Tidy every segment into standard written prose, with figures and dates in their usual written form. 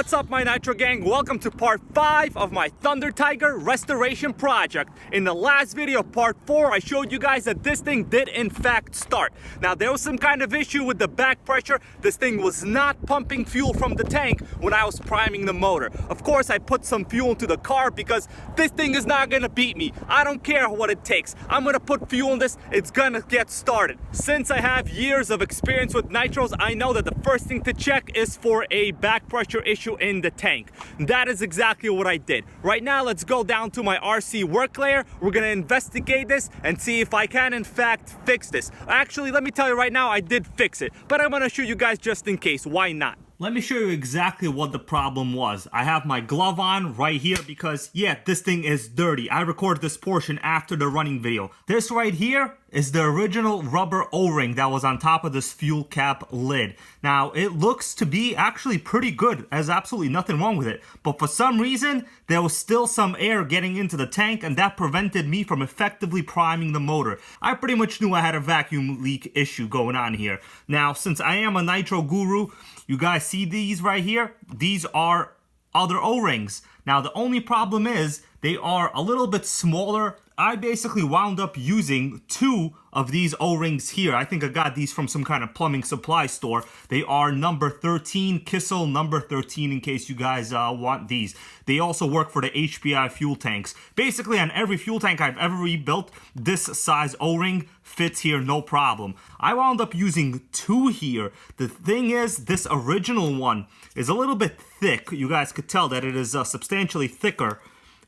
What's up, my Nitro gang? Welcome to part 5 of my Thunder Tiger restoration project. In the last video, part 4, I showed you guys that this thing did in fact start. Now, there was some kind of issue with the back pressure. This thing was not pumping fuel from the tank when I was priming the motor. Of course, I put some fuel into the carb because this thing is not gonna beat me. I don't care what it takes. I'm gonna put fuel in this, it's gonna get started. Since I have years of experience with nitros, I know that the first thing to check is for a back pressure issue in the tank. That is exactly what I did. Right now, let's go down to my RC work layer. We're gonna investigate this and see if I can in fact fix this. Actually, let me tell you right now, I did fix it, but I'm gonna show you guys just in case. Why not? Let me show you exactly what the problem was. I have my glove on right here because, yeah, this thing is dirty. I recorded this portion after the running video. This right here is the original rubber O-ring that was on top of this fuel cap lid. Now, it looks to be actually pretty good. There's absolutely nothing wrong with it. But for some reason, there was still some air getting into the tank, and that prevented me from effectively priming the motor. I pretty much knew I had a vacuum leak issue going on here. Now, since I am a nitro guru, you guys see these right here? These are other O-rings. Now, the only problem is they are a little bit smaller. I basically wound up using 2 of these O-rings here. I think I got these from some kind of plumbing supply store. They are number 13, Kissel number 13, in case you guys want these. They also work for the HPI fuel tanks. Basically, on every fuel tank I've ever rebuilt, this size O-ring fits here no problem. I wound up using 2 here. The thing is, this original one is a little bit thick. You guys could tell that it is substantially thicker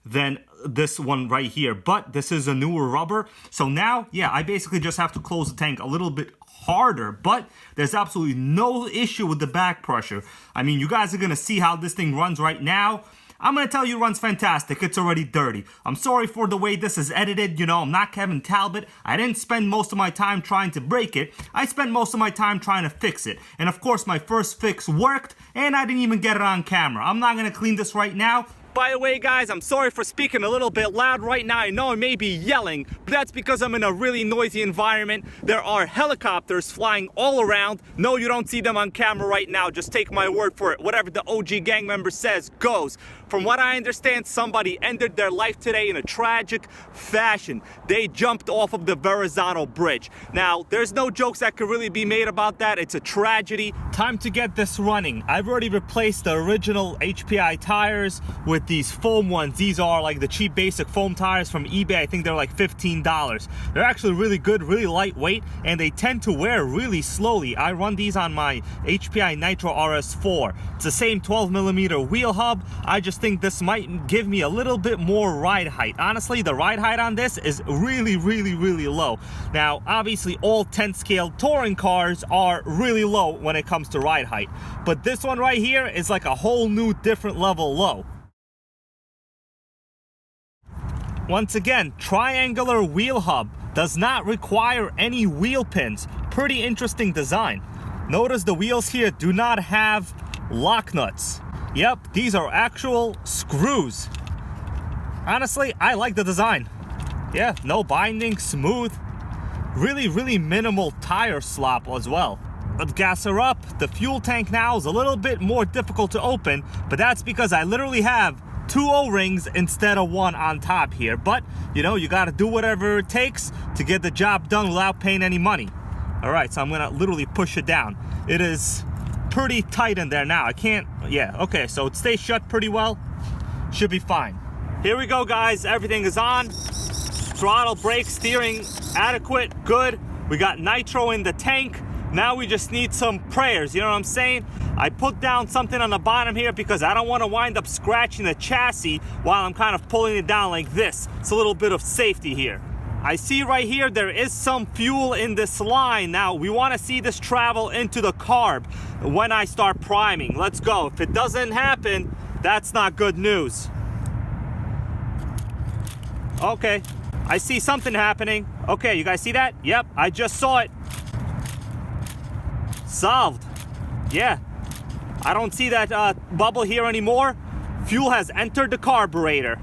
than this one right here, but this is a newer rubber. So now, yeah, I basically just have to close the tank a little bit harder, but there's absolutely no issue with the back pressure. I mean, you guys are gonna see how this thing runs right now. I'm gonna tell you it runs fantastic. It's already dirty. I'm sorry for the way this is edited. You know, I'm not Kevin Talbot. I didn't spend most of my time trying to break it. I spent most of my time trying to fix it. And of course, my first fix worked, and I didn't even get it on camera. I'm not gonna clean this right now. By the way, guys, I'm sorry for speaking a little bit loud right now. I know I may be yelling, but that's because I'm in a really noisy environment. There are helicopters flying all around. No, you don't see them on camera right now. Just take my word for it. Whatever the OG gang member says goes. From what I understand, somebody ended their life today in a tragic fashion. They jumped off of the Verrazano Bridge. Now, there's no jokes that could really be made about that. It's a tragedy. Time to get this running. I've already replaced the original HPI tires with these foam ones. These are like the cheap basic foam tires from eBay. I think they're like $15. They're actually really good, really lightweight, and they tend to wear really slowly. I run these on my HPI NItro RS4. It's the same 12mm wheel hub. I just think this might give me a little bit more ride height. Honestly, the ride height on this is really low. Now, obviously, all 10 scale touring cars are really low when it comes to ride height, but this one right here is like a whole new different level low. Once again, triangular wheel hub, does not require any wheel pins. Pretty interesting design. Notice the wheels here do not have lock nuts. Yep, these are actual screws. Honestly, I like the design. Yeah, no binding, smooth. Really minimal tire slop as well. Let's gas her up. The fuel tank now is a little bit more difficult to open, but that's because I literally have 2 O-rings instead of 1 on top here. But, you know, you gotta do whatever it takes to get the job done without paying any money. All right, so I'm gonna literally push it down. It is pretty tight in there now. I can't, yeah, okay, so it stays shut pretty well. Should be fine. Here we go, guys. Everything is on. Throttle, brake, steering, adequate, good. We got nitro in the tank. Now we just need some prayers, you know what I'm saying? I put down something on the bottom here because I don't want to wind up scratching the chassis while I'm kind of pulling it down like this. It's a little bit of safety here. I see right here there is some fuel in this line. Now we want to see this travel into the carb when I start priming. Let's go. If it doesn't happen, that's not good news. Okay, I see something happening. Okay, you guys see that? Yep, I just saw it. Solved. Yeah, I don't see that bubble here anymore. Fuel has entered the carburetor.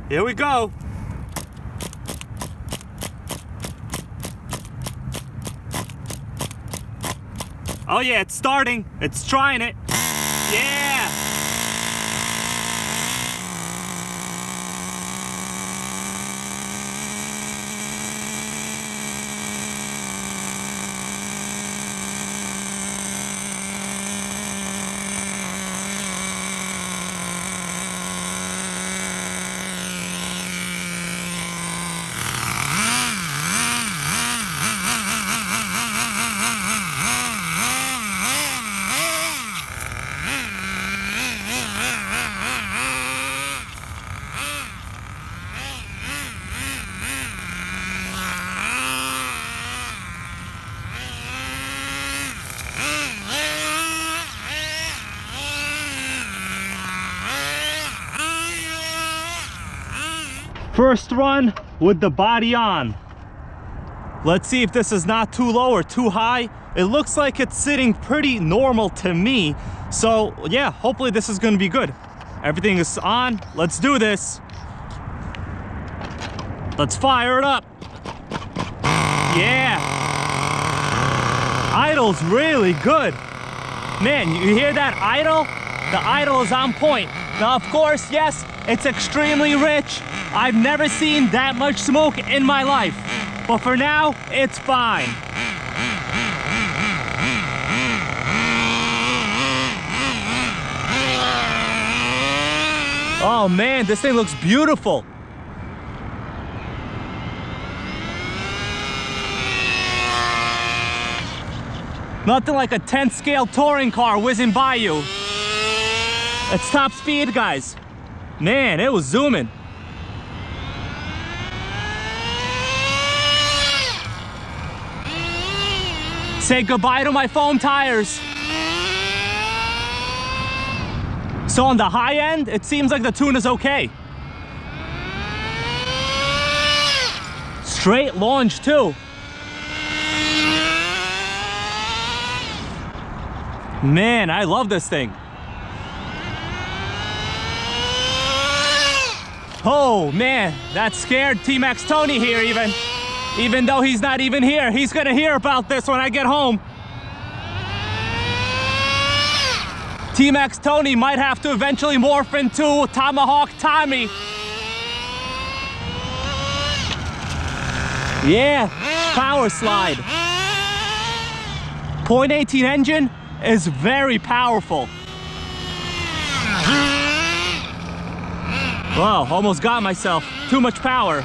Here we go. Oh yeah, it's starting. It's trying it. Yeah. First run with the body on. Let's see if this is not too low or too high. It looks like it's sitting pretty normal to me. So yeah, hopefully this is gonna be good. Everything is on, let's do this. Let's fire it up. Yeah. Idle's really good. Man, you hear that idle? The idle is on point. Now, of course, yes, it's extremely rich. I've never seen that much smoke in my life. But for now, it's fine. Oh man, this thing looks beautiful. Nothing like a 10th scale touring car whizzing by you. It's top speed, guys. Man, it was zooming. Say goodbye to my foam tires. So on the high end, it seems like the tune is okay. Straight launch too. Man, I love this thing. Oh man, that scared T-Max Tony here even though he's not even here. He's gonna hear about this when I get home. T-Max Tony might have to eventually morph into Tomahawk Tommy. Yeah, power slide. 0.18 engine is very powerful. Wow, almost got myself. Too much power.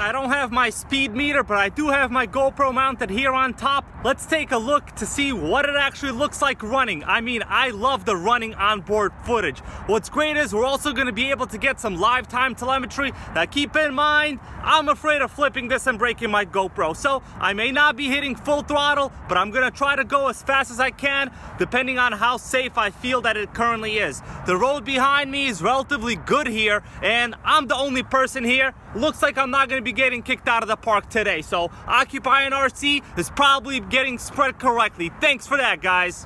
I don't have my speed meter, but I do have my GoPro mounted here on top. Let's take a look to see what it actually looks like running. I mean, I love the running onboard footage. What's great is we're also going to be able to get some live time telemetry. Now keep in mind, I'm afraid of flipping this and breaking my GoPro. So I may not be hitting full throttle, but I'm going to try to go as fast as I can, depending on how safe I feel that it currently is. The road behind me is relatively good here, and I'm the only person here. Looks like I'm not going to be getting kicked out of the park today. So Occupying RC is probably getting spread correctly. Thanks for that, guys.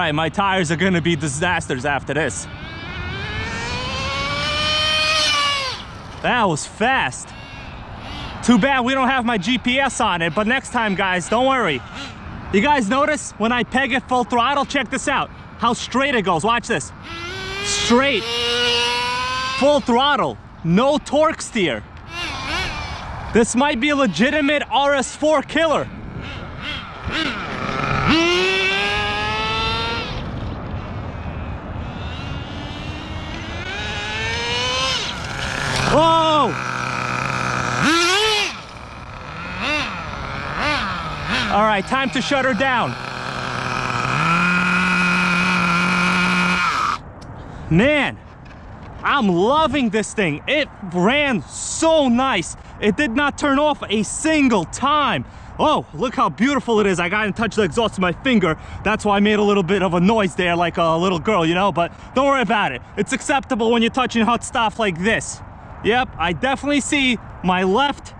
right, my tires are gonna be disasters after this. That was fast. Too bad we don't have my GPS on it, but next time, guys, don't worry. You guys notice when I peg it full throttle? Check this out. How straight it goes. Watch this. Straight. Full throttle. No torque steer. This might be a legitimate RS4 killer. Whoa! All right, time to shut her down. Man, I'm loving this thing. It ran so nice. It did not turn off a single time. Oh, look how beautiful it is. I got to touch the exhaust with my finger. That's why I made a little bit of a noise there like a little girl, you know, but don't worry about it. It's acceptable when you're touching hot stuff like this. Yep, I definitely see my left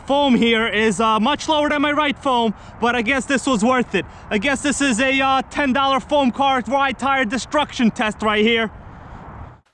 foam here is much lower than my right foam, but I guess this was worth it. I guess this is a $10 foam car ride tire destruction test right here.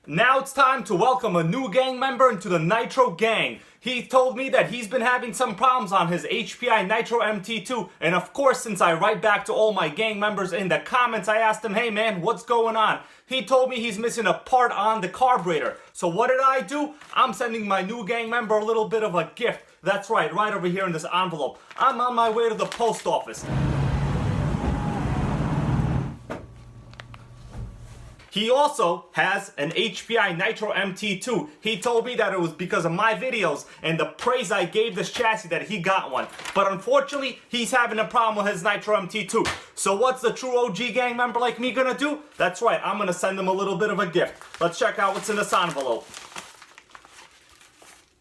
Now it's time to welcome a new gang member into the Nitro gang. He told me that he's been having some problems on his HPI Nitro MT2, and of course, since I write back to all my gang members in the comments, I asked him, hey man, what's going on? He told me he's missing a part on the carburetor. So what did I do? I'm sending my new gang member a little bit of a gift. That's right over here in this envelope. I'm on my way to the post office. He also has an HPI Nitro MT2. He told me that it was because of my videos and the praise I gave this chassis that he got one. But unfortunately, he's having a problem with his Nitro MT2. So what's the true OG gang member like me gonna do? That's right, I'm gonna send him a little bit of a gift. Let's check out what's in this envelope.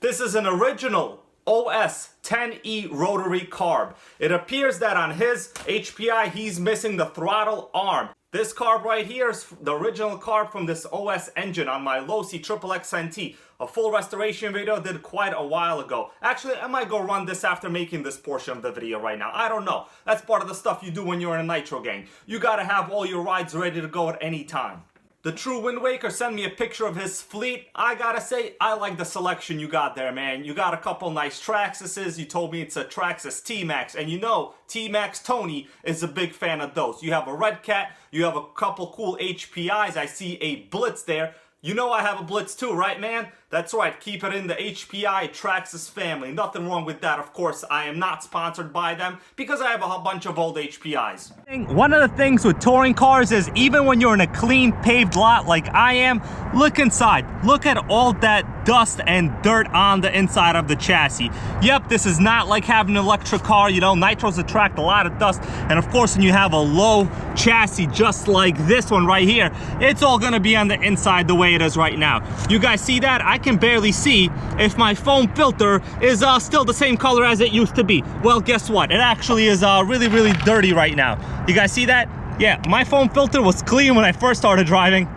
This is an original OS 10E rotary carb. It appears that on his HPI, he's missing the throttle arm. This carb right here is the original carb from this OS engine on my Losi XXXNT. A full restoration video I did quite a while ago. Actually, I might go run this after making this portion of the video right now. I don't know. That's part of the stuff you do when you're in a Nitro gang. You gotta have all your rides ready to go at any time. The true Wind Waker sent me a picture of his fleet. I gotta say, I like the selection you got there, man. You got a couple nice Traxxas's. You told me it's a Traxxas T-Max. And you know, T-Max Tony is a big fan of those. You have a Red Cat. You have a couple cool HPIs. I see a Blitz there. You know I have a Blitz too, right, man? That's right, keep it in the HPI Traxxas family. Nothing wrong with that, of course. I am not sponsored by them because I have a bunch of old HPIs. One of the things with touring cars is even when you're in a clean paved lot like I am, look inside. Look at all that dust and dirt on the inside of the chassis. Yep, this is not like having an electric car. You know, Nitros attract a lot of dust. And of course, when you have a low chassis just like this one right here, it's all gonna be on the inside the way it is right now. You guys see that? I can barely see if my foam filter is still the same color as it used to be. Well, guess what? It actually is really, really dirty right now. You guys see that? Yeah, my foam filter was clean when I first started driving.